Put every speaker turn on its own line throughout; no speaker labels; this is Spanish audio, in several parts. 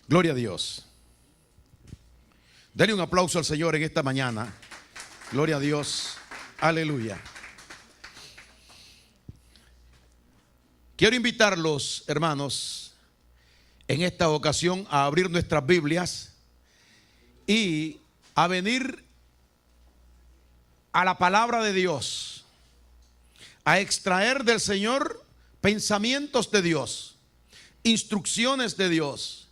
Gloria a Dios. Denle un aplauso al Señor en esta mañana. Gloria a Dios. Aleluya. Quiero invitarlos, hermanos, en esta ocasión a abrir nuestras Biblias y a venir a la palabra de Dios, a extraer del Señor pensamientos de Dios, instrucciones de Dios,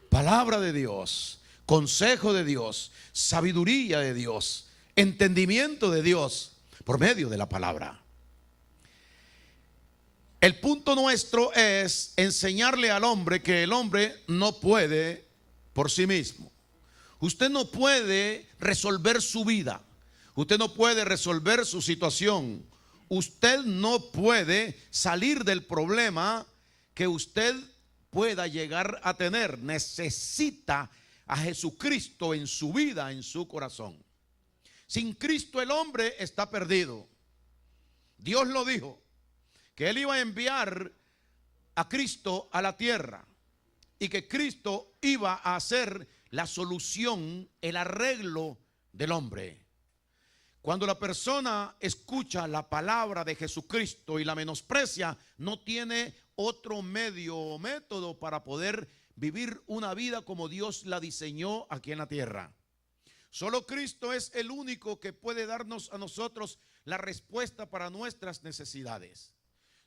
palabra de Dios, consejo de Dios, sabiduría de Dios, entendimiento de Dios por medio de la palabra. El punto nuestro es enseñarle al hombre que el hombre no puede por sí mismo. Usted no puede resolver su vida. Usted no puede resolver su situación. Usted no puede salir del problema que usted pueda llegar a tener. Necesita a Jesucristo en su vida, en su corazón. Sin Cristo el hombre está perdido. Dios lo dijo, que Él iba a enviar a Cristo a la tierra y que Cristo iba a hacer la solución, el arreglo del hombre. Cuando la persona escucha la palabra de Jesucristo y la menosprecia, no tiene otro medio o método para poder vivir una vida como Dios la diseñó aquí en la tierra. Solo Cristo es el único que puede darnos a nosotros la respuesta para nuestras necesidades.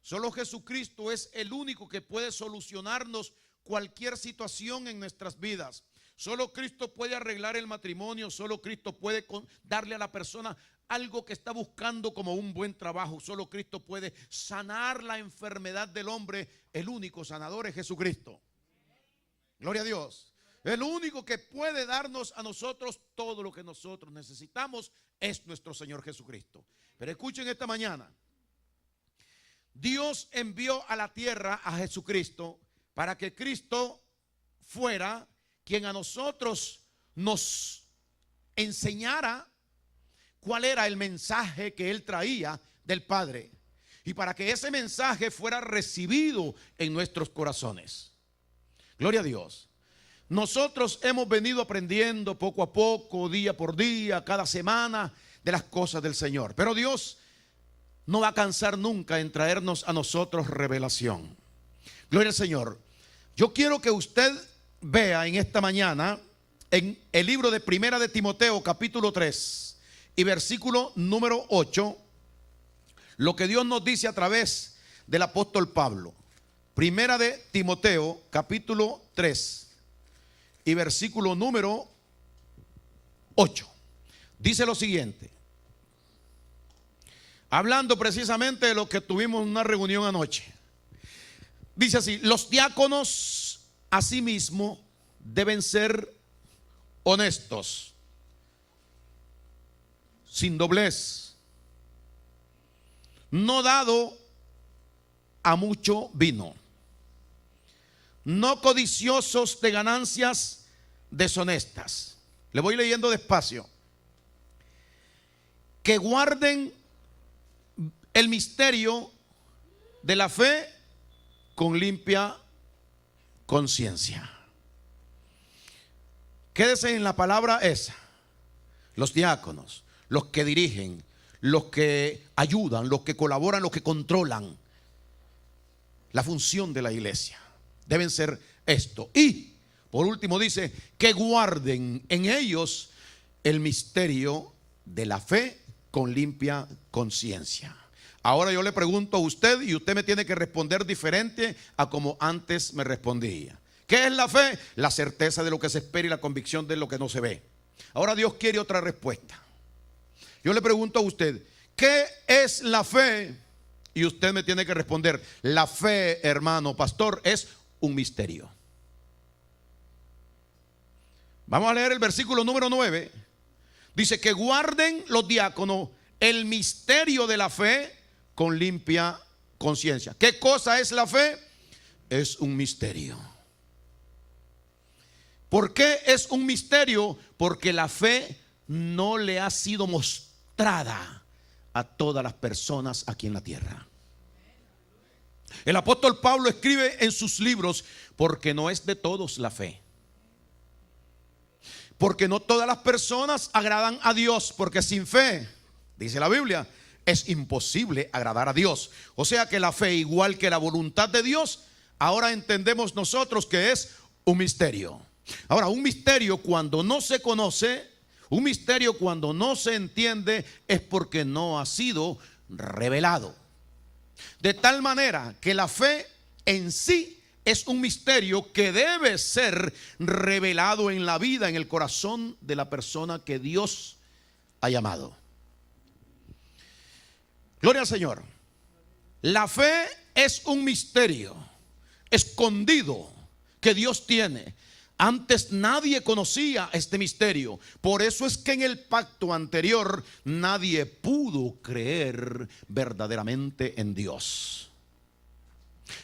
Solo Jesucristo es el único que puede solucionarnos cualquier situación en nuestras vidas. Solo Cristo puede arreglar el matrimonio. Solo Cristo puede darle a la persona algo que está buscando como un buen trabajo. Solo Cristo puede sanar la enfermedad del hombre. El único sanador es Jesucristo. Gloria a Dios. El único que puede darnos a nosotros todo lo que nosotros necesitamos es nuestro Señor Jesucristo. Pero escuchen esta mañana. Dios envió a la tierra a Jesucristo para que Cristo fuera quien a nosotros nos enseñara cuál era el mensaje que Él traía del Padre y para que ese mensaje fuera recibido en nuestros corazones. Gloria a Dios. Nosotros hemos venido aprendiendo poco a poco, día por día, cada semana, de las cosas del Señor. Pero Dios no va a cansar nunca en traernos a nosotros revelación. Gloria al Señor. Yo quiero que usted vea en esta mañana en el libro de Primera de Timoteo capítulo 3 y versículo número 8 lo que Dios nos dice a través del apóstol Pablo. Primera de Timoteo capítulo 3 y versículo número 8 dice lo siguiente, hablando precisamente de lo que tuvimos en una reunión anoche. Dice así: los diáconos asimismo deben ser honestos, sin doblez, no dado a mucho vino, no codiciosos de ganancias deshonestas. Le voy leyendo despacio. Que guarden el misterio de la fe con limpia conciencia. Quédese en la palabra esa. Los diáconos, los que dirigen, los que ayudan, los que colaboran, los que controlan la función de la iglesia, deben ser esto. Y por último dice que guarden en ellos el misterio de la fe con limpia conciencia. Ahora yo le pregunto a usted y usted me tiene que responder diferente a como antes me respondía. ¿Qué es la fe? La certeza de lo que se espera y la convicción de lo que no se ve. Ahora Dios quiere otra respuesta. Yo le pregunto a usted, ¿qué es la fe? Y usted me tiene que responder, la fe, hermano pastor, es un misterio. Vamos a leer el versículo número 9. Dice que guarden los diáconos el misterio de la fe con limpia conciencia. ¿Qué cosa es la fe? Es un misterio. ¿Por qué es un misterio? Porque la fe no le ha sido mostrada a todas las personas aquí en la tierra. El apóstol Pablo escribe en sus libros, porque no es de todos la fe. Porque no todas las personas agradan a Dios, porque sin fe, dice la Biblia, es imposible agradar a Dios. O sea que la fe, igual que la voluntad de Dios, ahora entendemos nosotros que es un misterio. Ahora, un misterio cuando no se conoce, un misterio cuando no se entiende, es porque no ha sido revelado. De tal manera que la fe en sí es un misterio que debe ser revelado en la vida, en el corazón de la persona que Dios ha llamado. Gloria al Señor. La fe es un misterio escondido que Dios tiene. Antes nadie conocía este misterio. Por eso es que en el pacto anterior nadie pudo creer verdaderamente en Dios.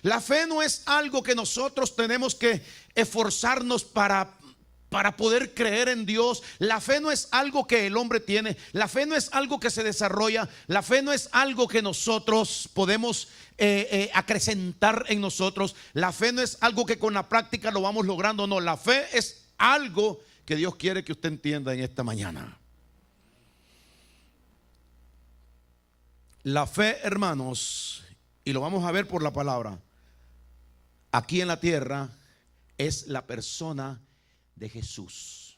La fe no es algo que nosotros tenemos que esforzarnos para poder creer en Dios. La fe no es algo que el hombre tiene. La fe no es algo que se desarrolla. La fe no es algo que nosotros podemos acrecentar en nosotros. La fe no es algo que con la práctica lo vamos logrando. No, la fe es algo que Dios quiere que usted entienda en esta mañana. La fe, hermanos, y lo vamos a ver por la palabra, aquí en la tierra es la persona de Jesús.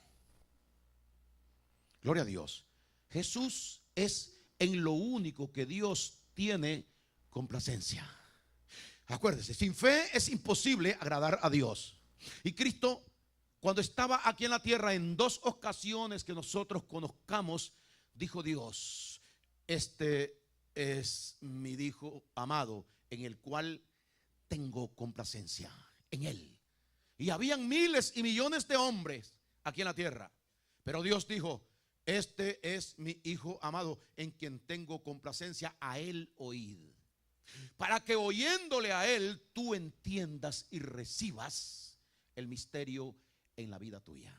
Gloria a Dios. Jesús es en lo único que Dios tiene complacencia. Acuérdese, sin fe es imposible agradar a Dios. Y Cristo, cuando estaba aquí en la tierra, en dos ocasiones que nosotros conozcamos, dijo Dios: este es mi hijo amado, en el cual tengo complacencia, en él. Y habían miles y millones de hombres aquí en la tierra, pero Dios dijo: este es mi hijo amado, en quien tengo complacencia, a él oíd. Para que oyéndole a él tú entiendas y recibas el misterio en la vida tuya.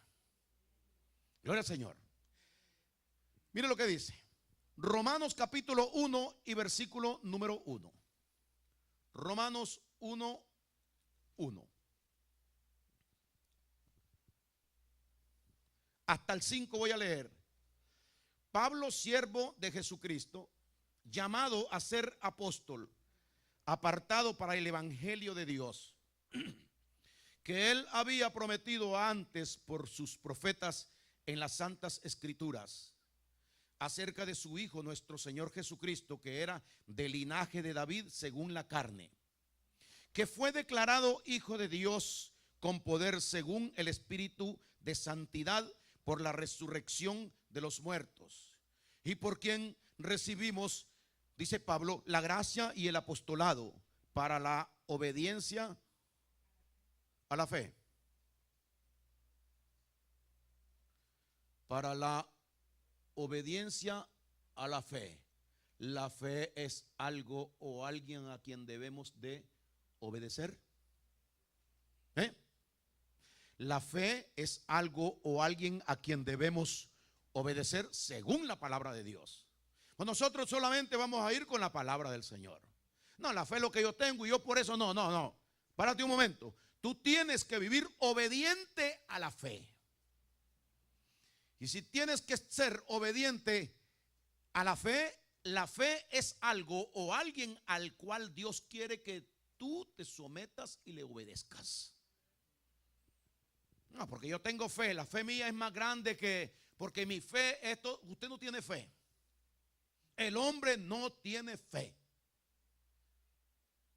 Gloria al Señor. Mire lo que dice Romanos capítulo 1 y versículo número 1. Romanos 1, 1. Hasta el 5 voy a leer. Pablo, siervo de Jesucristo, llamado a ser apóstol, apartado para el evangelio de Dios, que él había prometido antes por sus profetas en las santas escrituras, acerca de su Hijo nuestro Señor Jesucristo, que era del linaje de David según la carne, que fue declarado Hijo de Dios con poder según el Espíritu de santidad por la resurrección de los muertos, y por quien recibimos, dice Pablo, la gracia y el apostolado para la obediencia a la fe. Para la obediencia a la fe. La fe es algo o alguien a quien debemos de obedecer. La fe es algo o alguien a quien debemos obedecer según la palabra de Dios. Pues nosotros solamente vamos a ir con la palabra del Señor. No, la fe es lo que yo tengo y yo por eso no. Párate un momento. Tú tienes que vivir obediente a la fe. Y si tienes que ser obediente a la fe es algo o alguien al cual Dios quiere que tú te sometas y le obedezcas. No, porque yo tengo fe, la fe mía es más grande que, porque mi fe, usted no tiene fe. El hombre no tiene fe.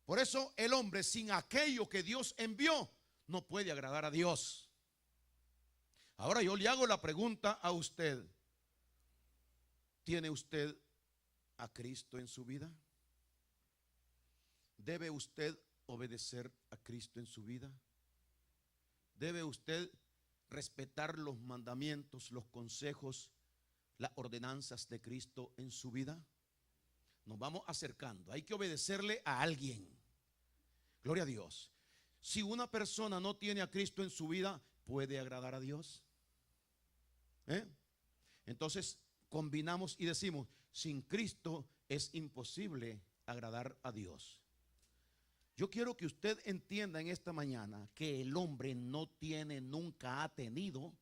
Por eso el hombre sin aquello que Dios envió no puede agradar a Dios. Ahora yo le hago la pregunta a usted: ¿tiene usted a Cristo en su vida? ¿Debe usted obedecer a Cristo en su vida? ¿Debe usted respetar los mandamientos, los consejos, las ordenanzas de Cristo en su vida? Nos vamos acercando. Hay que obedecerle a alguien. Gloria a Dios. Si una persona no tiene a Cristo en su vida, ¿puede agradar a Dios? Entonces combinamos y decimos: sin Cristo es imposible agradar a Dios. Yo quiero que usted entienda en esta mañana que el hombre no tiene, nunca ha tenido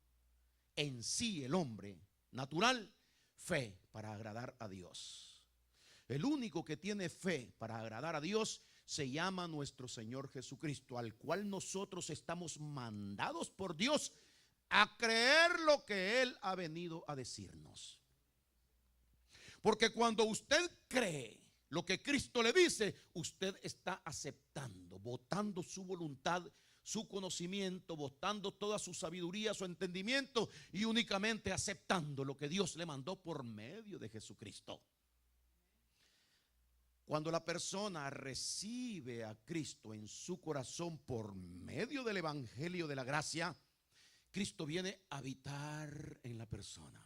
en sí el hombre natural? Fe para agradar a Dios. El único que tiene fe para agradar a Dios se llama nuestro Señor Jesucristo, al cual nosotros estamos mandados por Dios a creer lo que Él ha venido a decirnos. Porque cuando usted cree lo que Cristo le dice, usted está aceptando, votando su voluntad, su conocimiento, votando toda su sabiduría, su entendimiento, y únicamente aceptando lo que Dios le mandó por medio de Jesucristo. Cuando la persona recibe a Cristo en su corazón por medio del evangelio de la gracia, Cristo viene a habitar en la persona.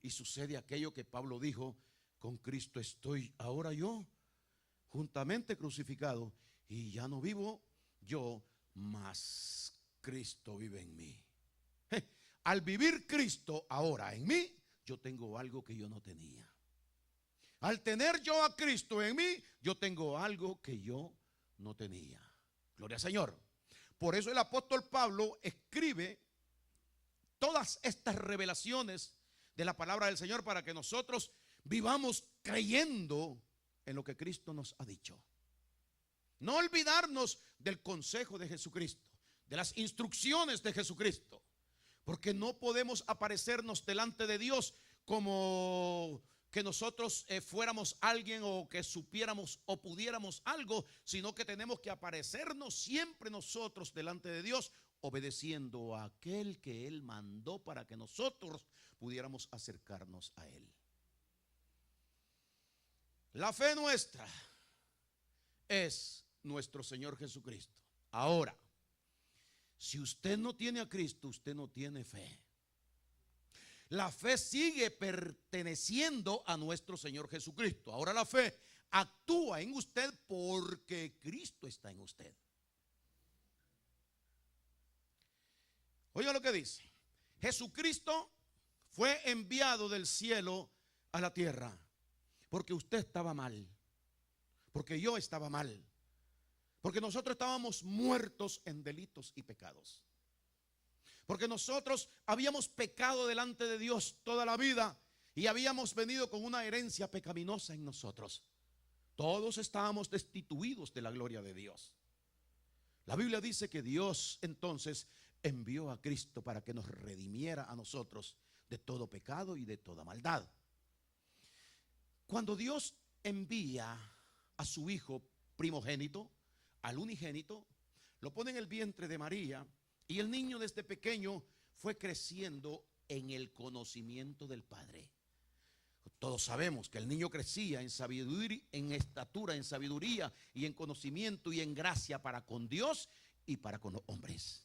Y sucede aquello que Pablo dijo: con Cristo estoy ahora yo juntamente crucificado, y ya no vivo yo, mas Cristo vive en mí. Al vivir Cristo ahora en mí, yo tengo algo que yo no tenía. Al tener yo a Cristo en mí, yo tengo algo que yo no tenía. Gloria al Señor. Por eso el apóstol Pablo escribe todas estas revelaciones de la palabra del Señor para que nosotros vivamos creyendo en lo que Cristo nos ha dicho. No olvidarnos del consejo de Jesucristo, de las instrucciones de Jesucristo, porque no podemos aparecernos delante de Dios como que nosotros fuéramos alguien, o que supiéramos o pudiéramos algo, sino que tenemos que aparecernos siempre nosotros delante de Dios, obedeciendo a aquel que Él mandó para que nosotros pudiéramos acercarnos a Él. La fe nuestra es nuestro Señor Jesucristo. Ahora, si usted no tiene a Cristo, usted no tiene fe. La fe sigue perteneciendo a nuestro Señor Jesucristo. Ahora la fe actúa en usted porque Cristo está en usted. Oiga lo que dice: Jesucristo fue enviado del cielo a la tierra porque usted estaba mal, porque yo estaba mal, porque nosotros estábamos muertos en delitos y pecados, porque nosotros habíamos pecado delante de Dios toda la vida y habíamos venido con una herencia pecaminosa en nosotros. Todos estábamos destituidos de la gloria de Dios. La Biblia dice que Dios entonces envió a Cristo para que nos redimiera a nosotros de todo pecado y de toda maldad. Cuando Dios envía a su Hijo primogénito, al unigénito, lo pone en el vientre de María, y el niño desde pequeño fue creciendo en el conocimiento del Padre. Todos sabemos que el niño crecía en sabiduría, en estatura, en sabiduría y en conocimiento y en gracia para con Dios y para con los hombres.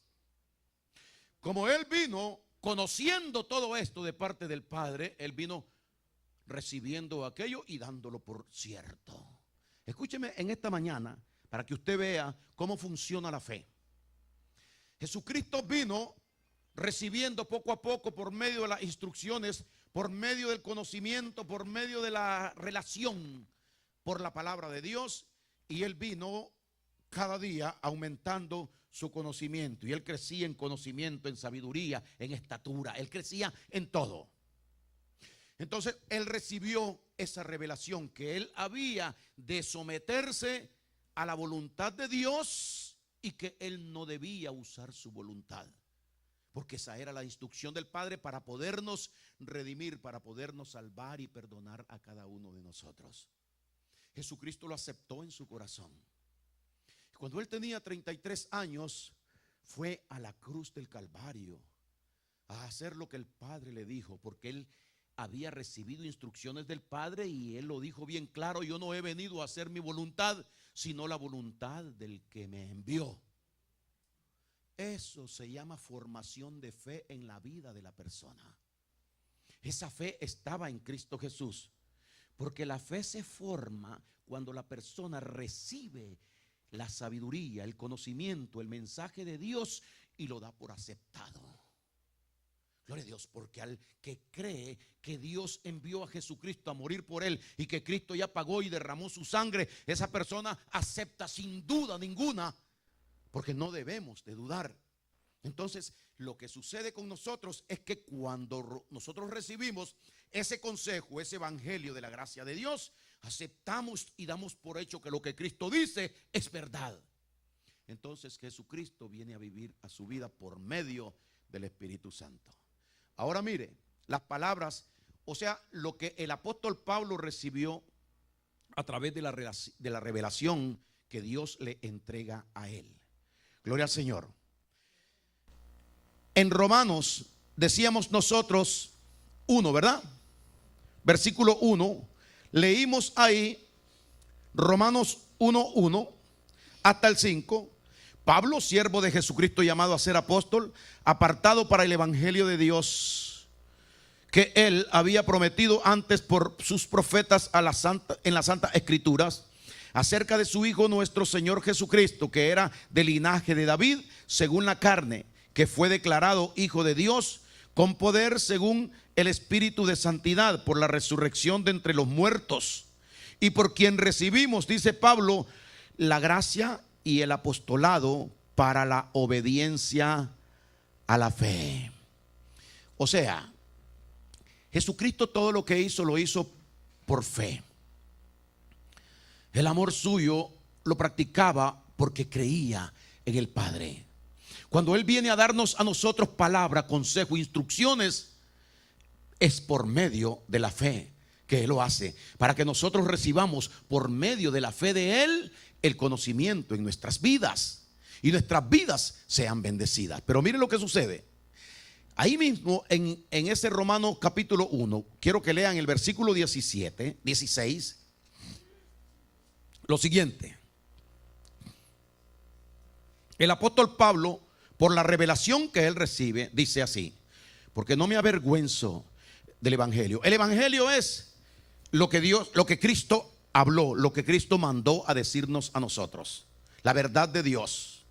Como él vino conociendo todo esto de parte del Padre, él vino recibiendo aquello y dándolo por cierto. Escúcheme en esta mañana para que usted vea cómo funciona la fe. Jesucristo vino recibiendo poco a poco, por medio de las instrucciones, por medio del conocimiento, por medio de la relación, por la palabra de Dios, y él vino cada día aumentando su conocimiento, y él crecía en conocimiento, en sabiduría, en estatura, él crecía en todo. Entonces él recibió esa revelación que él había de someterse a la voluntad de Dios y que él no debía usar su voluntad, porque esa era la instrucción del Padre para podernos redimir, para podernos salvar y perdonar a cada uno de nosotros. Jesucristo lo aceptó en su corazón. Cuando él tenía 33 años, fue a la cruz del Calvario a hacer lo que el Padre le dijo, porque él había recibido instrucciones del Padre y él lo dijo bien claro: yo no he venido a hacer mi voluntad, sino la voluntad del que me envió. Eso se llama formación de fe en la vida de la persona. Esa fe estaba en Cristo Jesús, porque la fe se forma cuando la persona recibe la sabiduría, el conocimiento, el mensaje de Dios y lo da por aceptado. Gloria a Dios, porque al que cree que Dios envió a Jesucristo a morir por él y que Cristo ya pagó y derramó su sangre, esa persona acepta sin duda ninguna, porque no debemos de dudar Entonces, lo que sucede con nosotros es que cuando nosotros recibimos ese consejo, ese evangelio de la gracia de Dios, aceptamos y damos por hecho que lo que Cristo dice es verdad. Entonces Jesucristo viene a vivir a su vida por medio del Espíritu Santo. Ahora mire, las palabras, o sea, lo que el apóstol Pablo recibió a través de la revelación que Dios le entrega a él. Gloria al Señor. En Romanos decíamos nosotros 1, ¿verdad? Versículo 1, leímos ahí Romanos 1:1 hasta el 5. Pablo, siervo de Jesucristo, llamado a ser apóstol, apartado para el evangelio de Dios, que él había prometido antes por sus profetas en las santas escrituras, acerca de su Hijo nuestro Señor Jesucristo, que era del linaje de David, según la carne, que fue declarado Hijo de Dios, con poder según el Espíritu de santidad, por la resurrección de entre los muertos, y por quien recibimos, dice Pablo, la gracia y el apostolado para la obediencia a la fe. O sea, Jesucristo todo lo que hizo, lo hizo por fe. El amor suyo lo practicaba porque creía en el Padre. Cuando Él viene a darnos a nosotros palabra, consejo, instrucciones, es por medio de la fe que Él lo hace, para que nosotros recibamos por medio de la fe de Él el conocimiento en nuestras vidas y nuestras vidas sean bendecidas. Pero miren lo que sucede. Ahí mismo en ese Romanos capítulo 1, quiero que lean el versículo 16, lo siguiente. El apóstol Pablo, por la revelación que él recibe, dice así: porque no me avergüenzo del evangelio. El evangelio es lo que Cristo habló, lo que Cristo mandó a decirnos a nosotros. La verdad de Dios.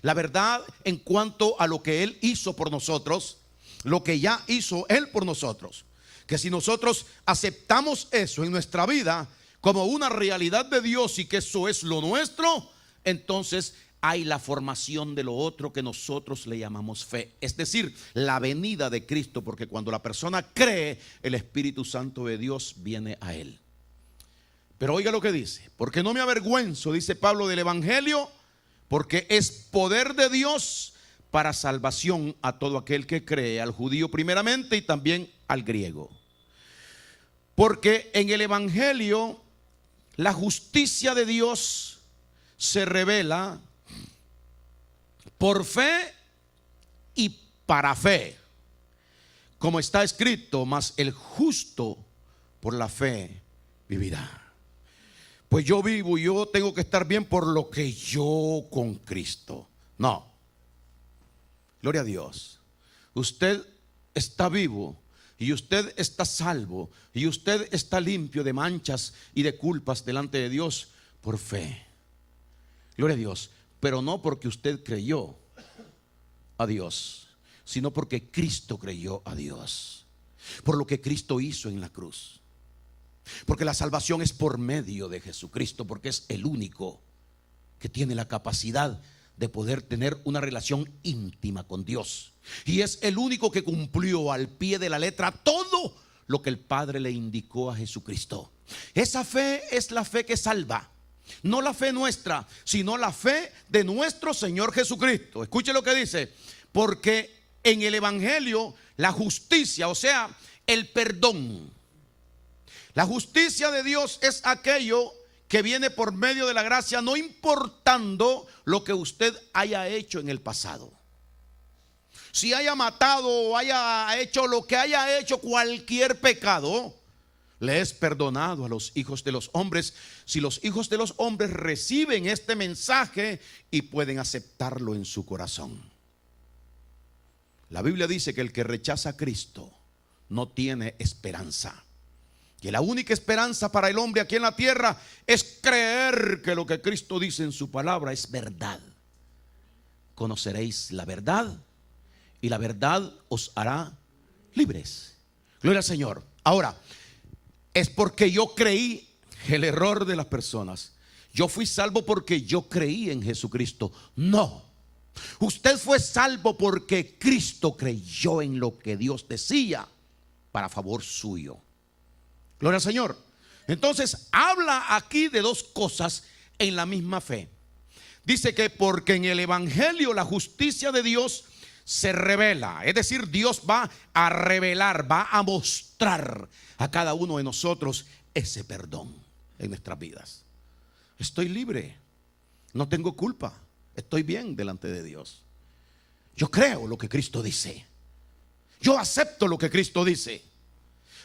La verdad en cuanto a lo que Él hizo por nosotros, lo que ya hizo Él por nosotros. Que si nosotros aceptamos eso en nuestra vida como una realidad de Dios y que eso es lo nuestro, entonces hay la formación de lo otro que nosotros le llamamos fe, es decir, la venida de Cristo, porque cuando la persona cree, el Espíritu Santo de Dios viene a él. Pero oiga lo que dice: porque no me avergüenzo, dice Pablo, del evangelio, porque es poder de Dios para salvación a todo aquel que cree, al judío primeramente y también al griego. Porque en el evangelio la justicia de Dios se revela por fe y para fe, como está escrito: mas el justo por la fe vivirá. Pues yo vivo y yo tengo que estar bien por lo que yo con Cristo. No, gloria a Dios. Usted está vivo y usted está salvo y usted está limpio de manchas y de culpas delante de Dios por fe. Gloria a Dios. Pero no porque usted creyó a Dios, sino porque Cristo creyó a Dios, por lo que Cristo hizo en la cruz. Porque la salvación es por medio de Jesucristo, porque es el único que tiene la capacidad de poder tener una relación íntima con Dios, y es el único que cumplió al pie de la letra todo lo que el Padre le indicó a Jesucristo. Esa fe es la fe que salva. No la fe nuestra, sino la fe de nuestro Señor Jesucristo. Escuche lo que dice: porque en el evangelio la justicia, o sea, el perdón, la justicia de Dios es aquello que viene por medio de la gracia, no importando lo que usted haya hecho en el pasado. Si haya matado o haya hecho lo que haya hecho, cualquier pecado, le es perdonado a los hijos de los hombres, si los hijos de los hombres reciben este mensaje y pueden aceptarlo en su corazón. La Biblia dice que el que rechaza a Cristo no tiene esperanza, que la única esperanza para el hombre aquí en la tierra es creer que lo que Cristo dice en su palabra es verdad. Conoceréis la verdad y la verdad os hará libres. Gloria al Señor. Ahora, es porque yo creí. El error de las personas: yo fui salvo porque yo creí en Jesucristo. No, Usted fue salvo porque Cristo creyó en lo que Dios decía para favor suyo. Gloria al Señor. Entonces habla aquí de dos cosas en la misma fe. Dice que porque en el evangelio la justicia de Dios se revela, es decir, Dios va a revelar, va a mostrar a cada uno de nosotros ese perdón en nuestras vidas. Estoy libre, no tengo culpa, estoy bien delante de Dios. Yo creo lo que Cristo dice, yo acepto lo que Cristo dice,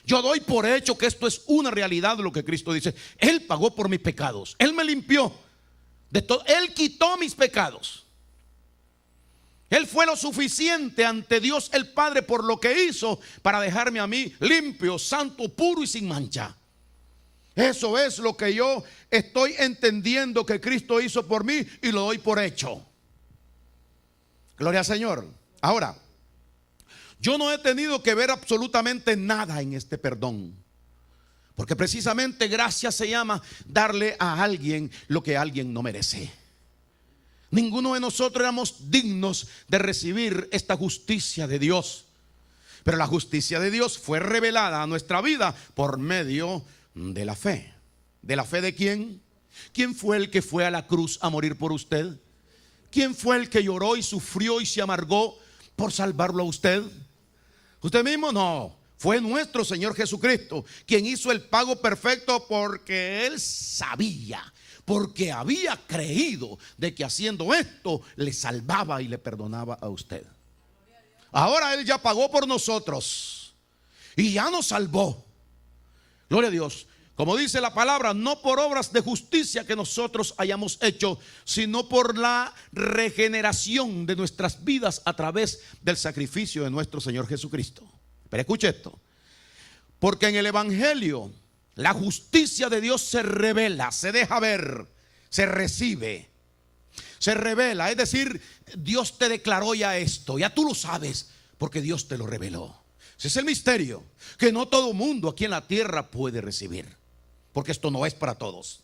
yo doy por hecho que esto es una realidad de lo que Cristo dice. Él pagó por mis pecados, Él me limpió de todo, Él quitó mis pecados. Él fue lo suficiente ante Dios el Padre por lo que hizo para dejarme a mí limpio, santo, puro y sin mancha. Eso es lo que yo estoy entendiendo que Cristo hizo por mí y lo doy por hecho. Gloria al Señor. Ahora, yo no he tenido que ver absolutamente nada en este perdón, porque precisamente gracia se llama darle a alguien lo que alguien no merece. Ninguno de nosotros éramos dignos de recibir esta justicia de Dios, pero la justicia de Dios fue revelada a nuestra vida por medio de la fe. ¿De la fe de quién? ¿Quién fue el que fue a la cruz a morir por usted? ¿Quién fue el que lloró y sufrió y se amargó por salvarlo a usted? ¿Usted mismo? No, fue nuestro Señor Jesucristo quien hizo el pago perfecto, porque Él sabía, porque había creído de que haciendo esto le salvaba y le perdonaba a usted. Ahora Él ya pagó por nosotros y ya nos salvó. Gloria a Dios. Como dice la palabra, no por obras de justicia que nosotros hayamos hecho, sino por la regeneración de nuestras vidas a través del sacrificio de nuestro Señor Jesucristo. Pero escuche esto, porque en el evangelio la justicia de Dios se revela, se deja ver, se recibe, se revela. Es decir, Dios te declaró ya esto, ya tú lo sabes, porque Dios te lo reveló. Ese es el misterio que no todo mundo aquí en la tierra puede recibir, porque esto no es para todos.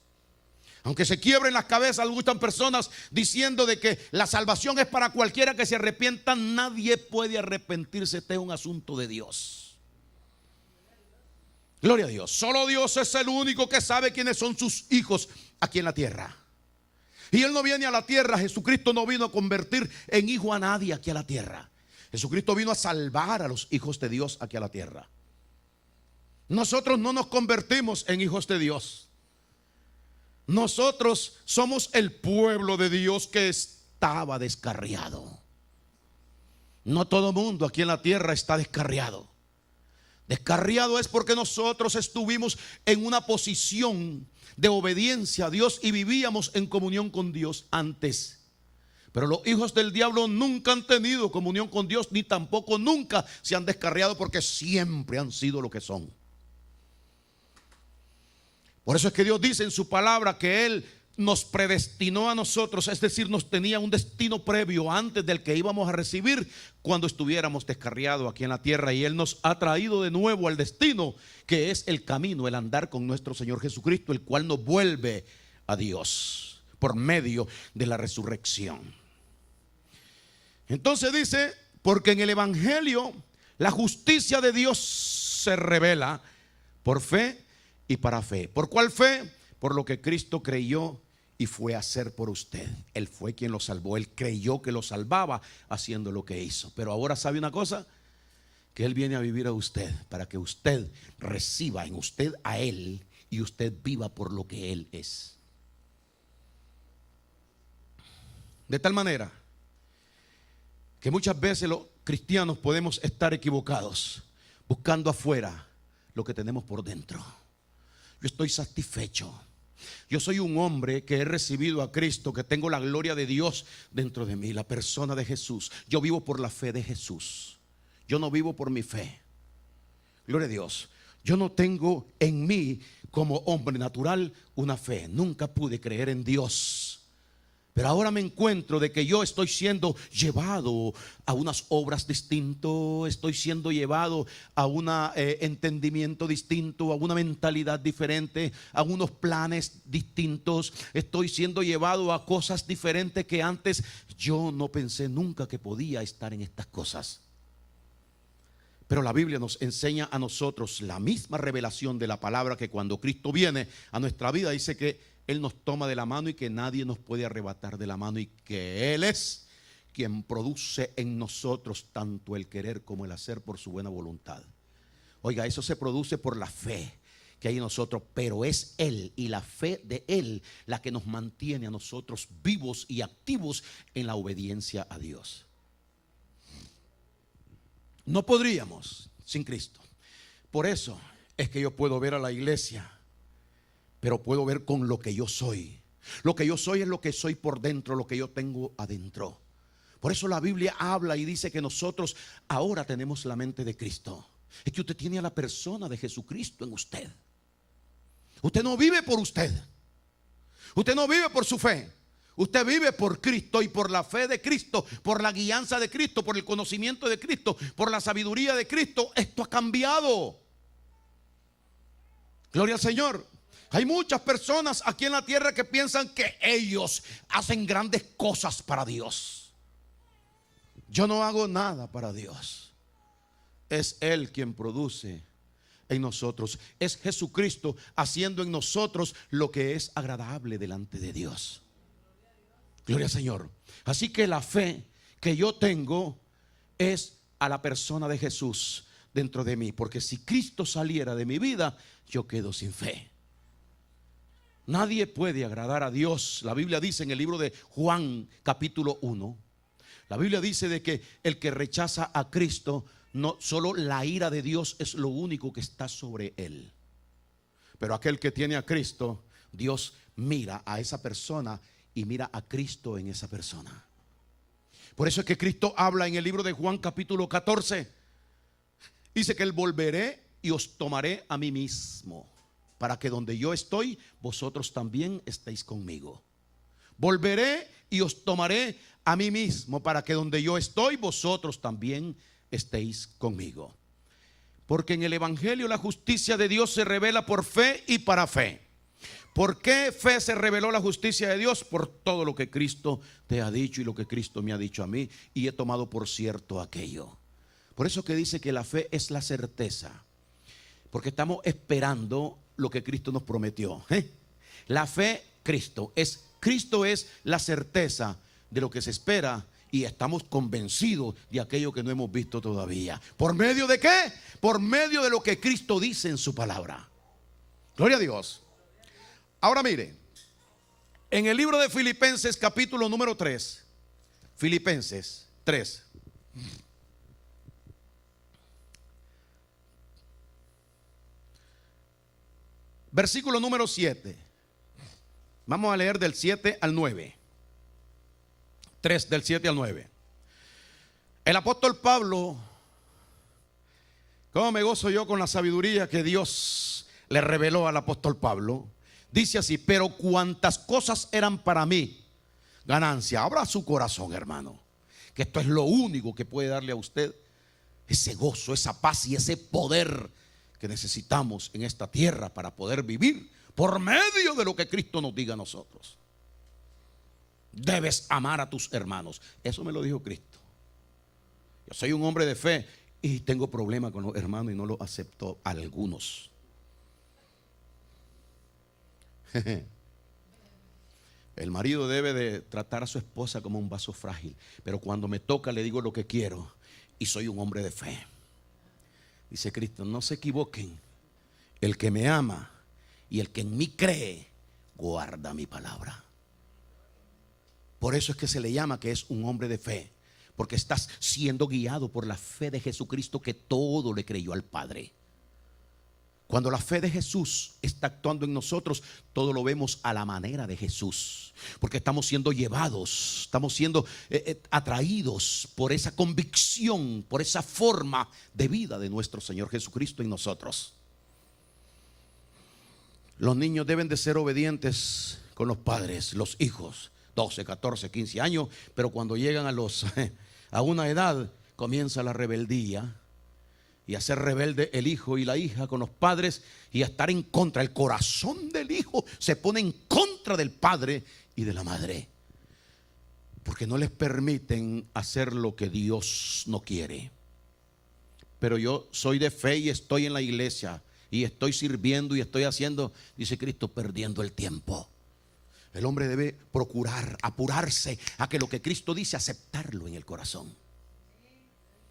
Aunque se quiebren las cabezas algunas personas diciendo de que la salvación es para cualquiera que se arrepienta, nadie puede arrepentirse. Este es un asunto de Dios. Gloria a Dios. Solo Dios es el único que sabe quiénes son sus hijos aquí en la tierra. Y Él no viene a la tierra, Jesucristo no vino a convertir en hijo a nadie aquí a la tierra. Jesucristo vino a salvar a los hijos de Dios aquí a la tierra. Nosotros no nos convertimos en hijos de Dios. Nosotros somos el pueblo de Dios que estaba descarriado. No todo mundo aquí en la tierra está descarriado. Descarriado es porque nosotros estuvimos en una posición de obediencia a Dios y vivíamos en comunión con Dios antes. Pero los hijos del diablo nunca han tenido comunión con Dios, ni tampoco nunca se han descarriado, porque siempre han sido lo que son. Por eso es que Dios dice en su palabra que Él nos predestinó a nosotros, es decir, nos tenía un destino previo antes del que íbamos a recibir cuando estuviéramos descarriados aquí en la tierra, y Él nos ha traído de nuevo al destino, que es el camino, el andar con nuestro Señor Jesucristo, el cual nos vuelve a Dios por medio de la resurrección. Entonces dice, porque en el evangelio la justicia de Dios se revela por fe y para fe. ¿Por cuál fe? Por lo que Cristo creyó y fue a hacer por usted. Él fue quien lo salvó. Él creyó que lo salvaba haciendo lo que hizo. Pero ahora sabe una cosa, que Él viene a vivir a usted para que usted reciba en usted a Él y usted viva por lo que Él es. De tal manera que muchas veces los cristianos podemos estar equivocados, buscando afuera lo que tenemos por dentro. Yo estoy satisfecho. Yo soy un hombre que he recibido a Cristo, que tengo la gloria de Dios dentro de mí, la persona de Jesús. Yo vivo por la fe de Jesús. Yo no vivo por mi fe. Gloria a Dios. Yo no tengo en mí como hombre natural una fe. Nunca pude creer en Dios Pero ahora me encuentro de que yo estoy siendo llevado a unas obras distintas, estoy siendo llevado a un entendimiento distinto, a una mentalidad diferente, a unos planes distintos. Estoy siendo llevado a cosas diferentes que antes yo no pensé nunca que podía estar en estas cosas. Pero la Biblia nos enseña a nosotros la misma revelación de la palabra, que cuando Cristo viene a nuestra vida dice que Él nos toma de la mano y que nadie nos puede arrebatar de la mano, y que Él es quien produce en nosotros tanto el querer como el hacer por su buena voluntad. Oiga, eso se produce por la fe que hay en nosotros, pero es Él y la fe de Él la que nos mantiene a nosotros vivos y activos en la obediencia a Dios. No podríamos sin Cristo. Por eso es que yo puedo ver a la iglesia, pero puedo ver con lo que yo soy. Lo que yo soy es lo que soy por dentro, lo que yo tengo adentro. Por eso la Biblia habla y dice que nosotros ahora tenemos la mente de Cristo. Es que usted tiene a la persona de Jesucristo en usted. Usted no vive por usted. Usted no vive por su fe. Usted vive por Cristo y por la fe de Cristo, por la guianza de Cristo, por el conocimiento de Cristo, por la sabiduría de Cristo. Esto ha cambiado. Gloria al Señor. Hay muchas personas aquí en la tierra que piensan que ellos hacen grandes cosas para Dios. Yo no hago nada para Dios. Es Él quien produce en nosotros. Es Jesucristo haciendo en nosotros lo que es agradable delante de Dios. Gloria al Señor. Así que la fe que yo tengo es a la persona de Jesús dentro de mí. Porque si Cristo saliera de mi vida, yo quedo sin fe. Nadie puede agradar a Dios. La Biblia dice en el libro de Juan capítulo 1, la Biblia dice de que el que rechaza a Cristo, no solo la ira de Dios es lo único que está sobre él. Pero aquel que tiene a Cristo, Dios mira a esa persona y mira a Cristo en esa persona. Por eso es que Cristo habla en el libro de Juan capítulo 14. Dice que Él volveré y os tomaré a mí mismo, para que donde yo estoy, vosotros también estéis conmigo. Volveré y os tomaré a mí mismo, para que donde yo estoy, vosotros también estéis conmigo. Porque en el Evangelio la justicia de Dios se revela por fe y para fe. ¿Por qué fe se reveló la justicia de Dios? Por todo lo que Cristo te ha dicho y lo que Cristo me ha dicho a mí, y he tomado por cierto aquello. Por eso que dice que la fe es la certeza, porque estamos esperando lo que Cristo nos prometió. La fe, Cristo es la certeza de lo que se espera, y estamos convencidos de aquello que no hemos visto todavía. ¿Por medio de qué? Por medio de lo que Cristo dice en su palabra. Gloria a Dios. Ahora mire, en el libro de Filipenses capítulo número 3, Filipenses 3. Versículo número 7. Vamos a leer del 7 al 9. 3 del 7 al 9. El apóstol Pablo, cómo me gozo yo con la sabiduría que Dios le reveló al apóstol Pablo. Dice así: pero cuantas cosas eran para mí ganancia. Abra su corazón, hermano, que esto es lo único que puede darle a usted ese gozo, esa paz y ese poder que necesitamos en esta tierra para poder vivir por medio de lo que Cristo nos diga a nosotros. Debes amar a tus hermanos. Eso me lo dijo Cristo. Yo soy un hombre de fe y tengo problemas con los hermanos y no lo acepto algunos. El marido debe de tratar a su esposa como un vaso frágil, pero cuando me toca le digo lo que quiero y soy un hombre de fe. Dice Cristo: no se equivoquen, el que me ama y el que en mí cree guarda mi palabra. Por eso es que se le llama que es un hombre de fe, porque estás siendo guiado por la fe de Jesucristo, que todo le creyó al Padre. Cuando la fe de Jesús está actuando en nosotros, todo lo vemos a la manera de Jesús, porque estamos siendo llevados, estamos siendo atraídos por esa convicción, por esa forma de vida de nuestro Señor Jesucristo en nosotros. Los niños deben de ser obedientes con los padres, los hijos 12, 14, 15 años, pero cuando llegan a una edad comienza la rebeldía y a ser rebelde el hijo y la hija con los padres y a estar en contra. El corazón del hijo se pone en contra del padre y de la madre, porque no les permiten hacer lo que Dios no quiere. Pero yo soy de fe y estoy en la iglesia y estoy sirviendo y estoy haciendo, dice Cristo, perdiendo el tiempo. El hombre debe procurar, apurarse a que lo que Cristo dice, aceptarlo en el corazón.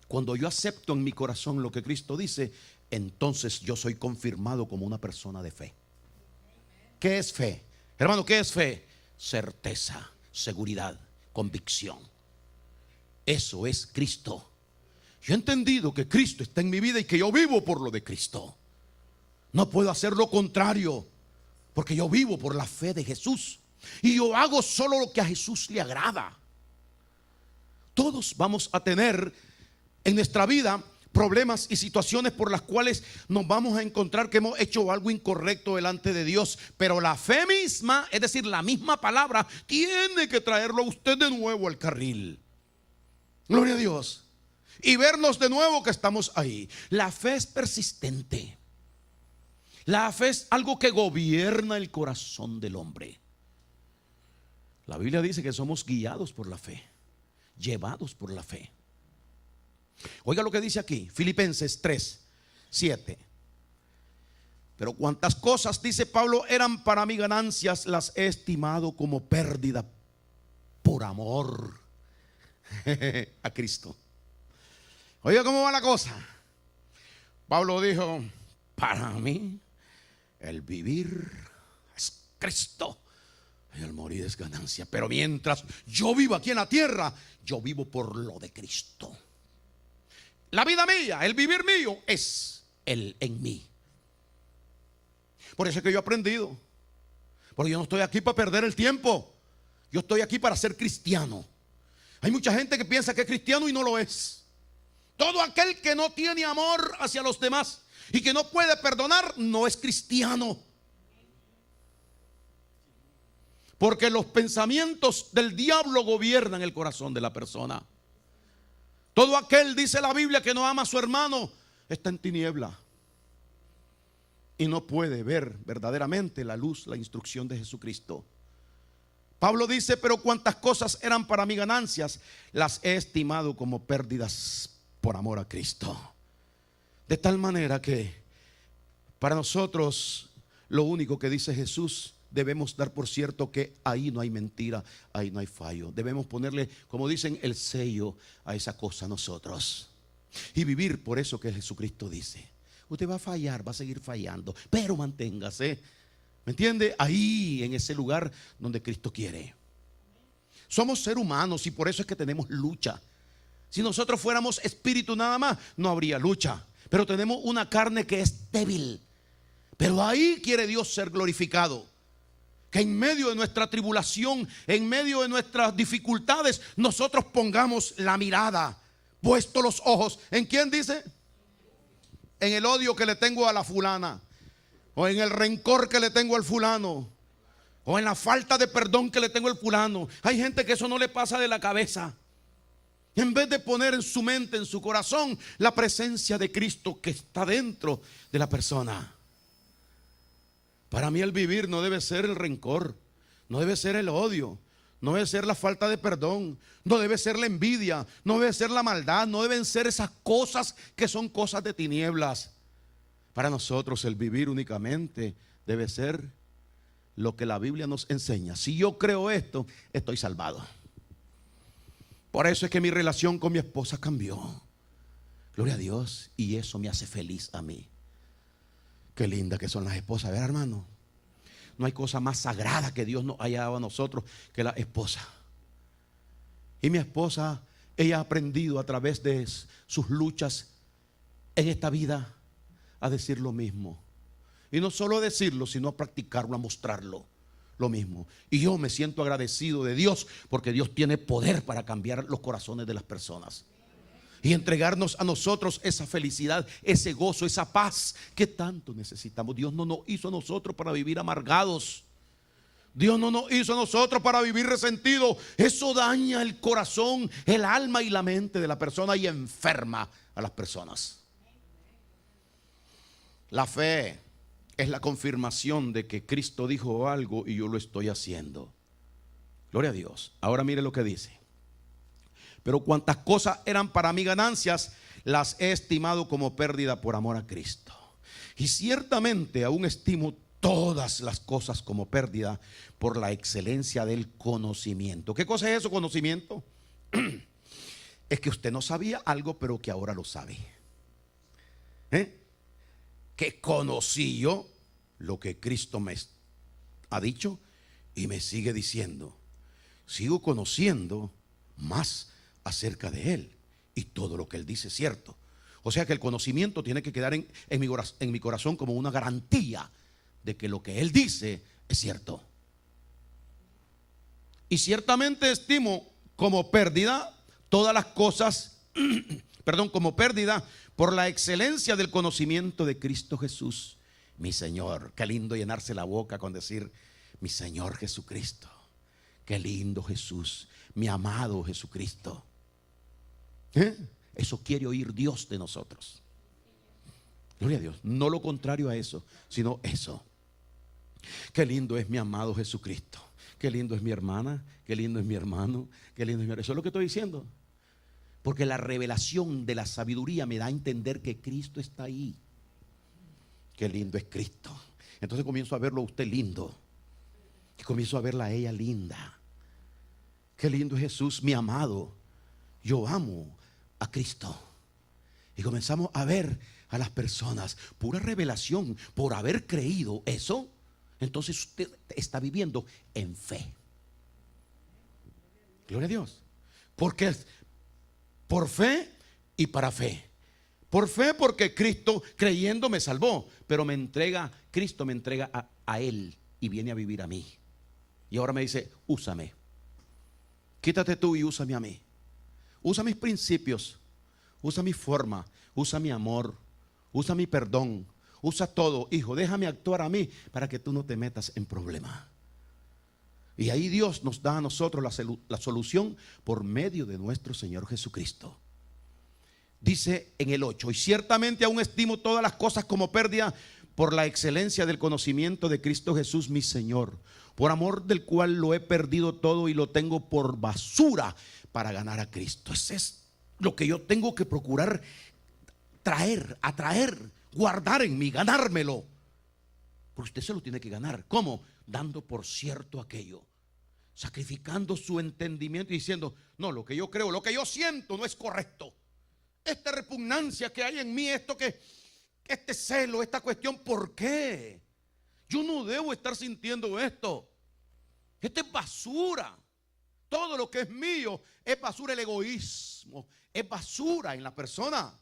Cuando yo acepto en mi corazón lo que Cristo dice, entonces yo soy confirmado como una persona de fe. ¿Qué es fe? Hermano, ¿qué es fe? Certeza, seguridad, convicción. Eso es Cristo. Yo he entendido que Cristo está en mi vida y que yo vivo por lo de Cristo. No puedo hacer lo contrario, porque yo vivo por la fe de Jesús y yo hago solo lo que a Jesús le agrada. Todos vamos a tener en nuestra vida problemas y situaciones por las cuales nos vamos a encontrar que hemos hecho algo incorrecto delante de Dios, pero la fe misma, es decir, la misma palabra, tiene que traerlo a usted de nuevo al carril. Gloria a Dios. Y vernos de nuevo que estamos ahí. La fe es persistente. La fe es algo que gobierna el corazón del hombre. La Biblia dice que somos guiados por la fe, llevados por la fe. Oiga lo que dice aquí, Filipenses 3, 7. Pero cuantas cosas, dice Pablo, eran para mí ganancias, las he estimado como pérdida por amor a Cristo. Oiga cómo va la cosa. Pablo dijo, para mí el vivir es Cristo y el morir es ganancia. Pero mientras yo vivo aquí en la tierra, yo vivo por lo de Cristo. La vida mía, el vivir mío es Él en mí. Por eso es que yo he aprendido, porque yo no estoy aquí para perder el tiempo. Yo estoy aquí para ser cristiano. Hay mucha gente que piensa que es cristiano y no lo es. Todo aquel que no tiene amor hacia los demás y que no puede perdonar, no es cristiano. Porque los pensamientos del diablo gobiernan el corazón de la persona. Todo aquel, dice la Biblia, que no ama a su hermano, está en tiniebla y no puede ver verdaderamente la luz, la instrucción de Jesucristo. Pablo dice, pero cuantas cosas eran para mí ganancias, las he estimado como pérdidas por amor a Cristo. De tal manera que para nosotros lo único que dice Jesús, debemos dar por cierto que ahí no hay mentira, ahí no hay fallo. Debemos ponerle, como dicen, el sello a esa cosa nosotros y vivir por eso que Jesucristo dice. Usted va a fallar, va a seguir fallando, pero manténgase, ¿me entiende? Ahí en ese lugar donde Cristo quiere. Somos seres humanos y por eso es que tenemos lucha. Si nosotros fuéramos espíritu nada más, no habría lucha. Pero tenemos una carne que es débil. Pero ahí quiere Dios ser glorificado. Que en medio de nuestra tribulación, en medio de nuestras dificultades, nosotros pongamos la mirada, puesto los ojos. ¿En quién dice? En el odio que le tengo a la fulana, o en el rencor que le tengo al fulano, o en la falta de perdón que le tengo al fulano. Hay gente que eso no le pasa de la cabeza. En vez de poner en su mente, en su corazón, la presencia de Cristo que está dentro de la persona. Para mí el vivir no debe ser el rencor, no debe ser el odio, no debe ser la falta de perdón, no debe ser la envidia, no debe ser la maldad, no deben ser esas cosas que son cosas de tinieblas. Para nosotros el vivir únicamente debe ser lo que la Biblia nos enseña. Si yo creo esto, estoy salvado. Por eso es que mi relación con mi esposa cambió. Gloria a Dios. Y eso me hace feliz a mí. Qué linda que son las esposas, ¿verdad, hermano? No hay cosa más sagrada que Dios nos haya dado a nosotros que la esposa. Y mi esposa, ella ha aprendido a través de sus luchas en esta vida a decir lo mismo. Y no solo a decirlo, sino a practicarlo, a mostrarlo. Lo mismo. Y yo me siento agradecido de Dios porque Dios tiene poder para cambiar los corazones de las personas y entregarnos a nosotros esa felicidad, ese gozo, esa paz que tanto necesitamos. Dios no nos hizo a nosotros para vivir amargados. Dios no nos hizo a nosotros para vivir resentido. Eso daña el corazón, el alma y la mente de la persona y enferma a las personas. La fe es la confirmación de que Cristo dijo algo y yo lo estoy haciendo. Gloria a Dios. Ahora mire lo que dice. Pero cuantas cosas eran para mí ganancias, las he estimado como pérdida por amor a Cristo. Y ciertamente aún estimo todas las cosas como pérdida por la excelencia del conocimiento. ¿Qué cosa es eso, conocimiento? Es que usted no sabía algo, pero que ahora lo sabe. Que conocí yo lo que Cristo me ha dicho y me sigue diciendo. Sigo conociendo más acerca de Él y todo lo que Él dice es cierto. O sea que el conocimiento tiene que quedar en mi corazón como una garantía de que lo que Él dice es cierto. Y ciertamente estimo como pérdida todas las cosas, como pérdida por la excelencia del conocimiento de Cristo Jesús, mi Señor. Qué lindo llenarse la boca con decir mi Señor Jesucristo. Qué lindo Jesús, mi amado Jesucristo. Eso quiere oír Dios de nosotros. Gloria a Dios. No lo contrario a eso, sino eso. Qué lindo es mi amado Jesucristo. Qué lindo es mi hermana. Qué lindo es mi hermano. Qué lindo es mi hermano. Eso es lo que estoy diciendo. Porque la revelación de la sabiduría me da a entender que Cristo está ahí. Qué lindo es Cristo. Entonces comienzo a verlo a usted lindo. Y comienzo a verla a ella linda. Qué lindo es Jesús, mi amado. Yo amo a Cristo. Y comenzamos a ver a las personas. Pura revelación por haber creído eso. Entonces usted está viviendo en fe. Gloria a Dios. Porque por fe y para fe. Por fe porque Cristo creyendo me salvó. Pero Cristo me entrega a Él y viene a vivir a mí. Y ahora me dice, úsame. Quítate tú y úsame a mí. Usa mis principios. Usa mi forma. Usa mi amor. Usa mi perdón. Usa todo. Hijo, déjame actuar a mí para que tú no te metas en problemas. Y ahí Dios nos da a nosotros la solución por medio de nuestro Señor Jesucristo. Dice en el 8, y ciertamente aún estimo todas las cosas como pérdida por la excelencia del conocimiento de Cristo Jesús mi Señor, por amor del cual lo he perdido todo y lo tengo por basura para ganar a Cristo. Ese es lo que yo tengo que procurar atraer, guardar en mí, ganármelo. Porque usted se lo tiene que ganar. ¿Cómo? Dando por cierto aquello, sacrificando su entendimiento y diciendo, no, lo que yo creo, lo que yo siento no es correcto. Esta repugnancia que hay en mí, este celo, esta cuestión, ¿por qué? Yo no debo estar sintiendo esto. Esto es basura. Todo lo que es mío es basura. El egoísmo es basura en la persona.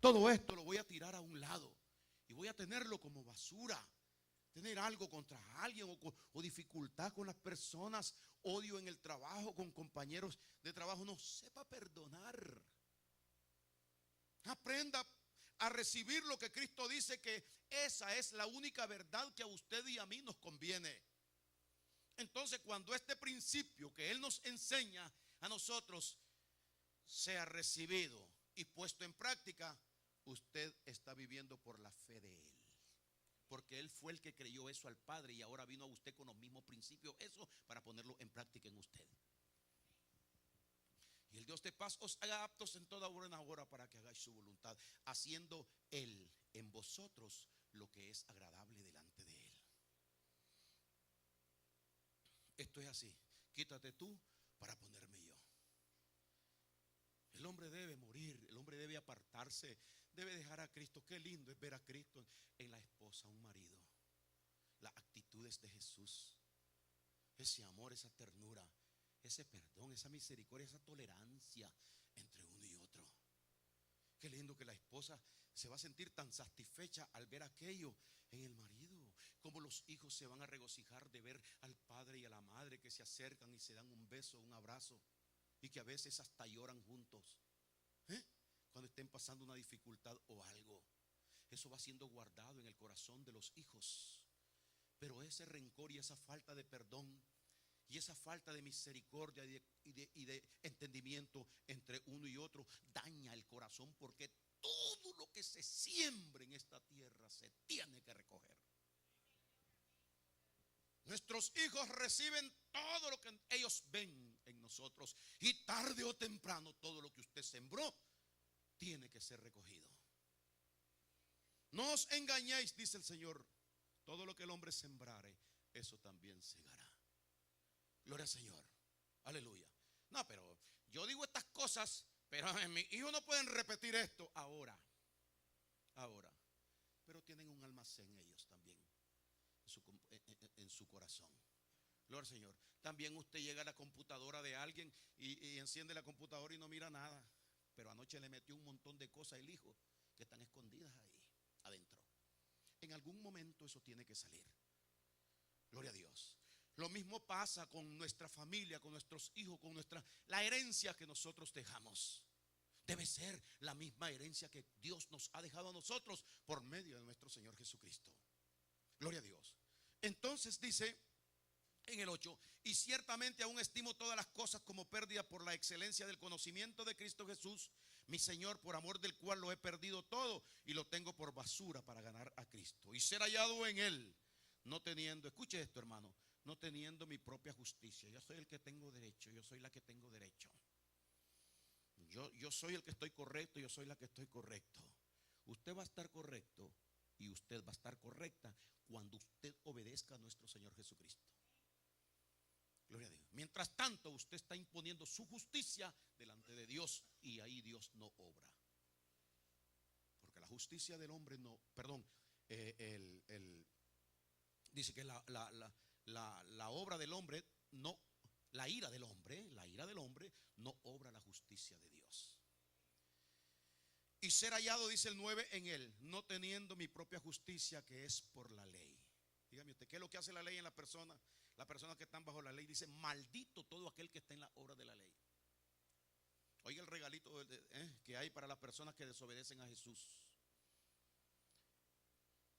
Todo esto lo voy a tirar a un lado y voy a tenerlo como basura. Tener algo contra alguien o dificultad con las personas, odio en el trabajo, con compañeros de trabajo, no sepa perdonar. Aprenda a recibir lo que Cristo dice, que esa es la única verdad que a usted y a mí nos conviene. Entonces, cuando este principio que Él nos enseña a nosotros sea recibido y puesto en práctica, usted está viviendo por la fe de Él. Porque Él fue el que creyó eso al Padre y ahora vino a usted con los mismos principios, eso para ponerlo en práctica en usted. Y el Dios de paz os haga aptos en toda buena hora para que hagáis su voluntad, haciendo Él en vosotros lo que es agradable delante de Él. Esto es así. Quítate tú para ponerme yo. El hombre debe morir, el hombre debe apartarse, debe dejar a Cristo. Qué lindo es ver a Cristo en la esposa, un marido. Las actitudes de Jesús, ese amor, esa ternura, ese perdón, esa misericordia, esa tolerancia entre uno y otro. Qué lindo que la esposa se va a sentir tan satisfecha al ver aquello en el marido. Como los hijos se van a regocijar de ver al padre y a la madre que se acercan y se dan un beso, un abrazo, y que a veces hasta lloran juntos. Cuando estén pasando una dificultad o algo, eso va siendo guardado en el corazón de los hijos. Pero ese rencor y esa falta de perdón y esa falta de misericordia y de entendimiento entre uno y otro daña el corazón, porque todo lo que se siembra en esta tierra se tiene que recoger. Nuestros hijos reciben todo lo que ellos ven en nosotros, y tarde o temprano todo lo que usted sembró tiene que ser recogido. No os engañéis, dice el Señor, todo lo que el hombre sembrare, eso también segará. Gloria al Señor, aleluya. No, pero yo digo estas cosas, pero mis hijos no pueden repetir esto ahora. Pero tienen un almacén ellos también en su corazón. Gloria al Señor. También usted llega a la computadora de alguien y enciende la computadora y no mira nada, pero anoche le metió un montón de cosas el hijo que están escondidas ahí adentro. En algún momento eso tiene que salir. Gloria a Dios. Lo mismo pasa con nuestra familia, con nuestros hijos, con la herencia que nosotros dejamos. Debe ser la misma herencia que Dios nos ha dejado a nosotros por medio de nuestro Señor Jesucristo. Gloria a Dios. Entonces dice en el 8: y ciertamente aún estimo todas las cosas como pérdida por la excelencia del conocimiento de Cristo Jesús, mi Señor, por amor del cual lo he perdido todo y lo tengo por basura para ganar a Cristo y ser hallado en Él, no teniendo, escuche esto, hermano, no teniendo mi propia justicia. Yo soy el que tengo derecho, yo soy la que tengo derecho. Yo soy el que estoy correcto, yo soy la que estoy correcto. Usted va a estar correcto y usted va a estar correcta cuando usted obedezca a nuestro Señor Jesucristo. Gloria a Dios. Mientras tanto, usted está imponiendo su justicia delante de Dios, y ahí Dios no obra. Porque la justicia del hombre no, perdón, dice que la obra del hombre no, la ira del hombre no obra la justicia de Dios. Y ser hallado, dice el 9, en Él, no teniendo mi propia justicia, que es por la ley. Dígame usted, ¿qué es lo que hace la ley en la persona? Las personas que están bajo la ley, dice: maldito todo aquel que está en la obra de la ley. Oiga el regalito que hay para las personas que desobedecen a Jesús.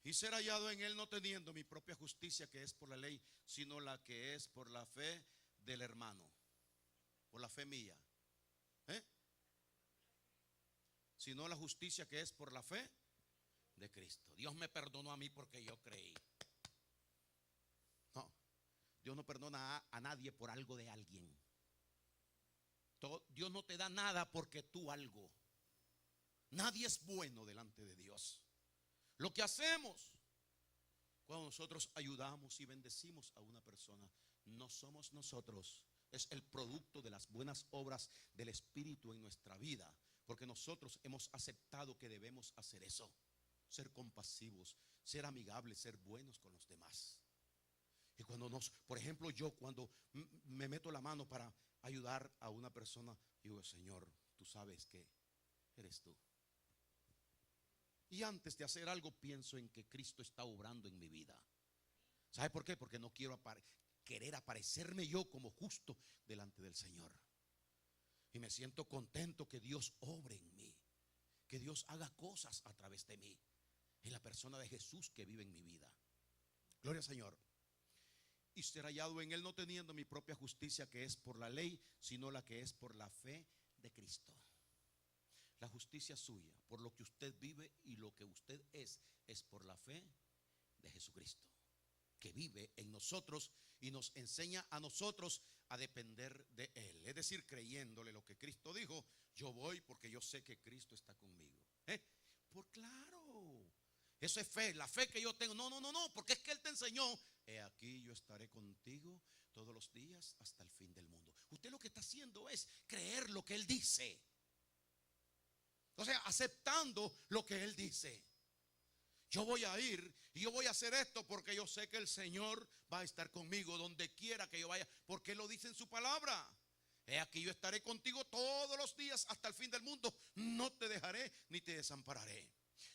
Y ser hallado en Él, no teniendo mi propia justicia, que es por la ley, sino la que es por la fe del hermano, por la fe mía, sino la justicia que es por la fe de Cristo. Dios me perdonó a mí porque yo creí. No, Dios no perdona a nadie por algo de alguien. Dios no te da nada porque tú algo. Nadie es bueno delante de Dios. Lo que hacemos cuando nosotros ayudamos y bendecimos a una persona, no somos nosotros, es el producto de las buenas obras del Espíritu en nuestra vida, porque nosotros hemos aceptado que debemos hacer eso: ser compasivos, ser amigables, ser buenos con los demás. Y cuando por ejemplo, yo cuando me meto la mano para ayudar a una persona, digo: Señor, tú sabes que eres tú. Y antes de hacer algo, pienso en que Cristo está obrando en mi vida. ¿Sabe por qué? Porque no quiero querer aparecerme yo como justo delante del Señor. Y me siento contento que Dios obre en mí, que Dios haga cosas a través de mí, en la persona de Jesús que vive en mi vida. Gloria al Señor. Y ser hallado en Él, no teniendo mi propia justicia, que es por la ley, sino la que es por la fe de Cristo. La justicia suya, por lo que usted vive y lo que usted es por la fe de Jesucristo, que vive en nosotros y nos enseña a nosotros a depender de Él. Es decir, creyéndole lo que Cristo dijo: yo voy porque yo sé que Cristo está conmigo. Por claro, eso es fe, la fe que yo tengo. No, porque es que Él te enseñó: he aquí yo estaré contigo todos los días hasta el fin del mundo. Usted lo que está haciendo es creer lo que Él dice. O sea, aceptando lo que Él dice. Yo voy a ir y yo voy a hacer esto porque yo sé que el Señor va a estar conmigo donde quiera que yo vaya, porque Él lo dice en su palabra: he aquí yo estaré contigo todos los días hasta el fin del mundo, no te dejaré ni te desampararé.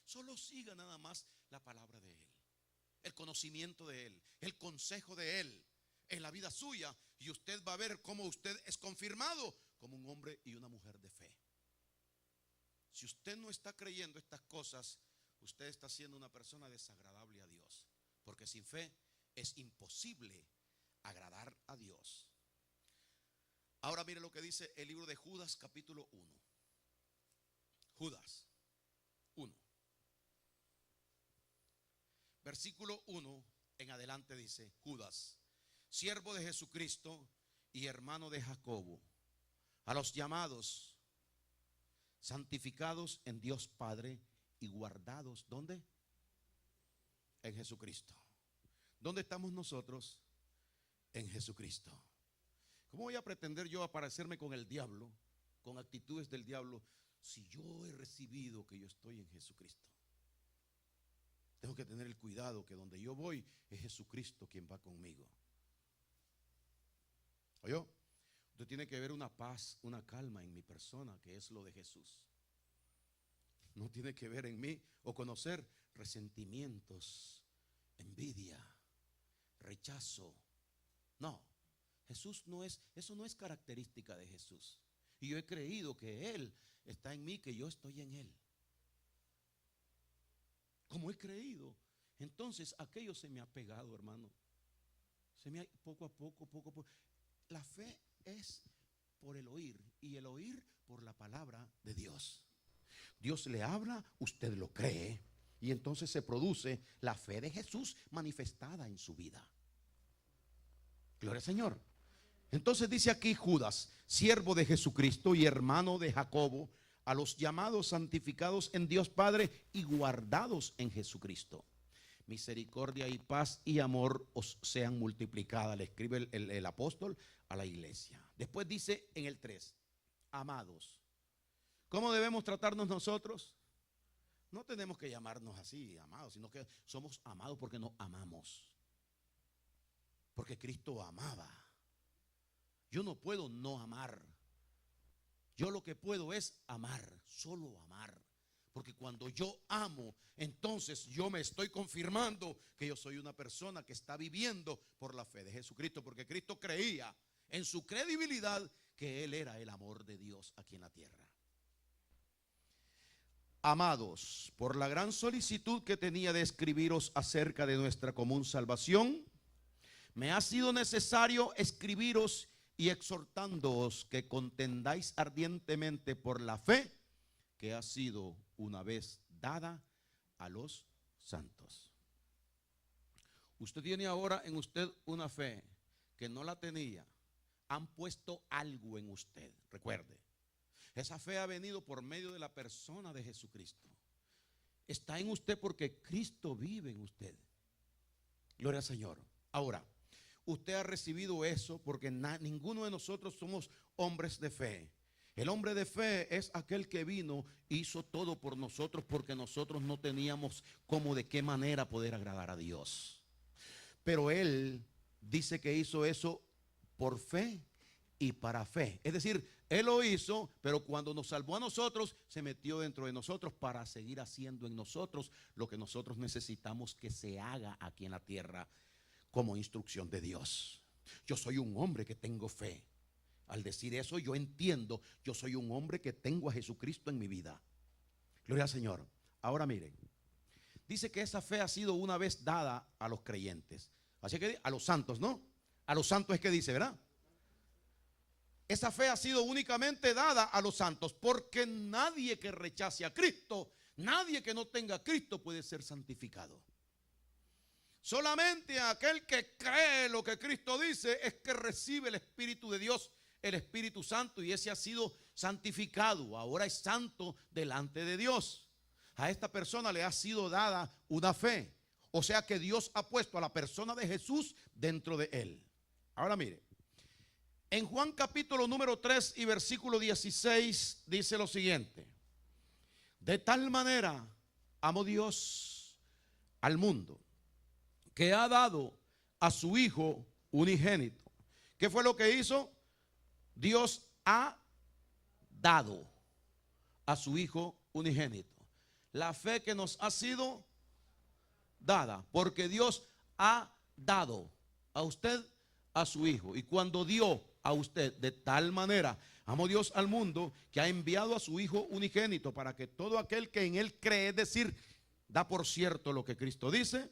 Solo siga nada más la palabra de Él, el conocimiento de Él, el consejo de Él en la vida suya, y usted va a ver cómo usted es confirmado como un hombre y una mujer de fe. Si usted no está creyendo estas cosas, usted está siendo una persona desagradable a Dios, porque sin fe es imposible agradar a Dios. Ahora mire lo que dice el libro de Judas, capítulo 1. Judas 1. Versículo 1 en adelante dice: Judas, siervo de Jesucristo y hermano de Jacobo, a los llamados, santificados en Dios Padre y guardados, ¿dónde? En Jesucristo. ¿Dónde estamos nosotros? En Jesucristo. ¿Cómo voy a pretender yo aparecerme con el diablo, con actitudes del diablo, si yo he recibido que yo estoy en Jesucristo? Tengo que tener el cuidado que donde yo voy es Jesucristo quien va conmigo. ¿Oyó? Usted tiene que ver una paz, una calma en mi persona, que es lo de Jesús. No tiene que ver en mí o conocer resentimientos, envidia, rechazo. No, Jesús no es, eso no es característica de Jesús. Y yo he creído que Él está en mí, que yo estoy en Él. Como he creído, entonces aquello se me ha pegado, hermano. Poco a poco. La fe es por el oír, y el oír por la palabra de Dios. Dios le habla, usted lo cree, y entonces se produce la fe de Jesús manifestada en su vida. Gloria al Señor. Entonces dice aquí Judas, siervo de Jesucristo y hermano de Jacobo, a los llamados, santificados en Dios Padre y guardados en Jesucristo. Misericordia y paz y amor os sean multiplicadas. Le escribe el apóstol a la iglesia. Después dice en el 3, amados. ¿Cómo debemos tratarnos nosotros? No tenemos que llamarnos así, amados, sino que somos amados porque nos amamos. Porque Cristo amaba. Yo no puedo no amar. Yo lo que puedo es amar, solo amar. Porque cuando yo amo, entonces yo me estoy confirmando que yo soy una persona que está viviendo por la fe de Jesucristo. Porque Cristo creía en su credibilidad que Él era el amor de Dios aquí en la tierra. Amados, por la gran solicitud que tenía de escribiros acerca de nuestra común salvación, me ha sido necesario escribiros y exhortándoos que contendáis ardientemente por la fe que ha sido una vez dada a los santos. Usted tiene ahora en usted una fe que no la tenía. Han puesto algo en usted, recuerde. Esa fe ha venido por medio de la persona de Jesucristo. Está en usted porque Cristo vive en usted. Gloria al Señor. Ahora, usted ha recibido eso porque ninguno de nosotros somos hombres de fe. El hombre de fe es aquel que vino, hizo todo por nosotros porque nosotros no teníamos cómo, de qué manera poder agradar a Dios. Pero Él dice que hizo eso por fe y para fe. Es decir, Él lo hizo, pero cuando nos salvó a nosotros, se metió dentro de nosotros para seguir haciendo en nosotros lo que nosotros necesitamos que se haga aquí en la tierra como instrucción de Dios. Yo soy un hombre que tengo fe. Al decir eso, yo entiendo, yo soy un hombre que tengo a Jesucristo en mi vida. Gloria al Señor. Ahora miren, dice que esa fe ha sido una vez dada a los creyentes. Así que a los santos, ¿no? A los santos es que dice, ¿verdad? Esa fe ha sido únicamente dada a los santos, porque nadie que rechace a Cristo, nadie que no tenga a Cristo puede ser santificado. Solamente aquel que cree lo que Cristo dice es que recibe el Espíritu de Dios, el Espíritu Santo, y ese ha sido santificado. Ahora es santo delante de Dios. A esta persona le ha sido dada una fe. O sea que Dios ha puesto a la persona de Jesús dentro de él. Ahora mire, en Juan capítulo número 3 y versículo 16 dice lo siguiente: de tal manera amó Dios al mundo, que ha dado a su Hijo unigénito. ¿Qué fue lo que hizo? Dios ha dado a su Hijo unigénito. La fe que nos ha sido dada, porque Dios ha dado a usted a su Hijo. Y cuando dio a usted, de tal manera amó Dios al mundo, que ha enviado a su Hijo unigénito, para que todo aquel que en Él cree, es decir, da por cierto lo que Cristo dice,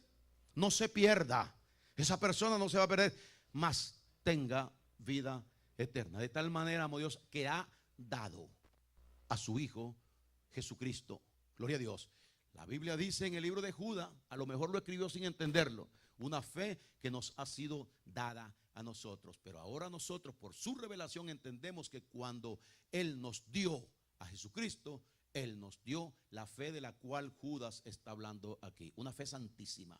no se pierda, Esa persona no se va a perder, mas tenga vida eterna. De tal manera amó Dios que ha dado a su Hijo Jesucristo. Gloria a Dios. La Biblia dice en el libro de Judas, a lo mejor lo escribió sin entenderlo, una fe que nos ha sido dada a nosotros. Pero ahora nosotros por su revelación entendemos que cuando Él nos dio a Jesucristo, Él nos dio la fe de la cual Judas está hablando aquí. Una fe santísima,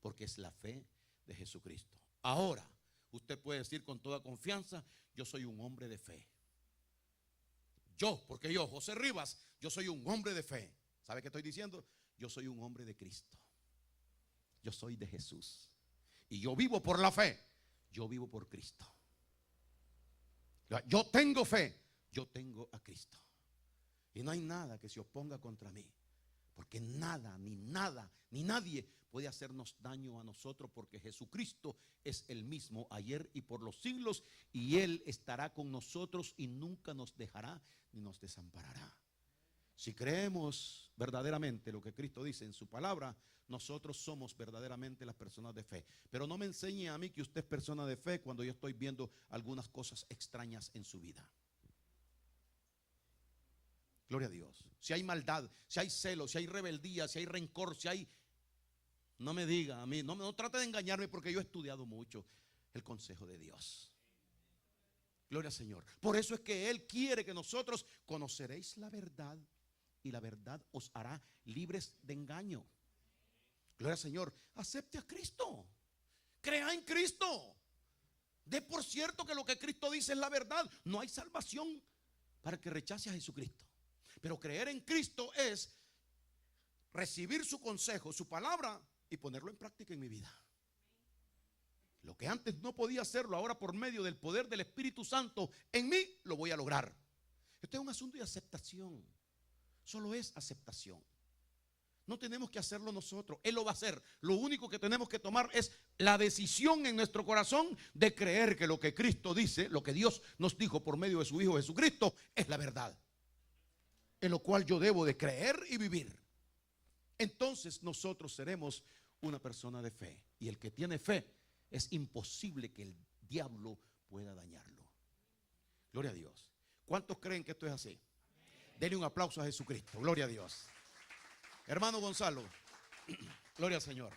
porque es la fe de Jesucristo. Ahora, usted puede decir con toda confianza, yo soy un hombre de fe. Porque yo, José Rivas, yo soy un hombre de fe. ¿Sabe qué estoy diciendo? Yo soy un hombre de Cristo. Yo soy de Jesús. Y yo vivo por la fe. Yo vivo por Cristo. Yo tengo fe. Yo tengo a Cristo. Y no hay nada que se oponga contra mí. Porque nada, ni nadie puede hacernos daño a nosotros, porque Jesucristo es el mismo ayer y por los siglos, y Él estará con nosotros y nunca nos dejará ni nos desamparará. Si creemos verdaderamente lo que Cristo dice en su palabra, nosotros somos verdaderamente las personas de fe. Pero no me enseñe a mí que usted es persona de fe cuando yo estoy viendo algunas cosas extrañas en su vida. Gloria a Dios. Si hay maldad, si hay celos, si hay rebeldía, si hay rencor, si hay... No me diga a mí, no trate de engañarme, porque yo he estudiado mucho el consejo de Dios. Gloria al Señor. Por eso es que Él quiere que nosotros conoceréis la verdad, y la verdad os hará libres de engaño. Gloria al Señor. Acepte a Cristo. Crea en Cristo. De por cierto que lo que Cristo dice es la verdad. No hay salvación para el que rechace a Jesucristo. Pero creer en Cristo es recibir su consejo, su palabra, y ponerlo en práctica en mi vida. Lo que antes no podía hacerlo, ahora por medio del poder del Espíritu Santo en mí, lo voy a lograr. Esto es un asunto de aceptación. Solo es aceptación. No tenemos que hacerlo nosotros, Él lo va a hacer. Lo único que tenemos que tomar es la decisión en nuestro corazón de creer que lo que Cristo dice, lo que Dios nos dijo por medio de su Hijo Jesucristo, es la verdad, en lo cual yo debo de creer y vivir. Entonces nosotros seremos una persona de fe. Y el que tiene fe, es imposible que el diablo pueda dañarlo. Gloria a Dios. ¿Cuántos creen que esto es así? Denle un aplauso a Jesucristo. Gloria a Dios. Hermano Gonzalo, gloria al Señor.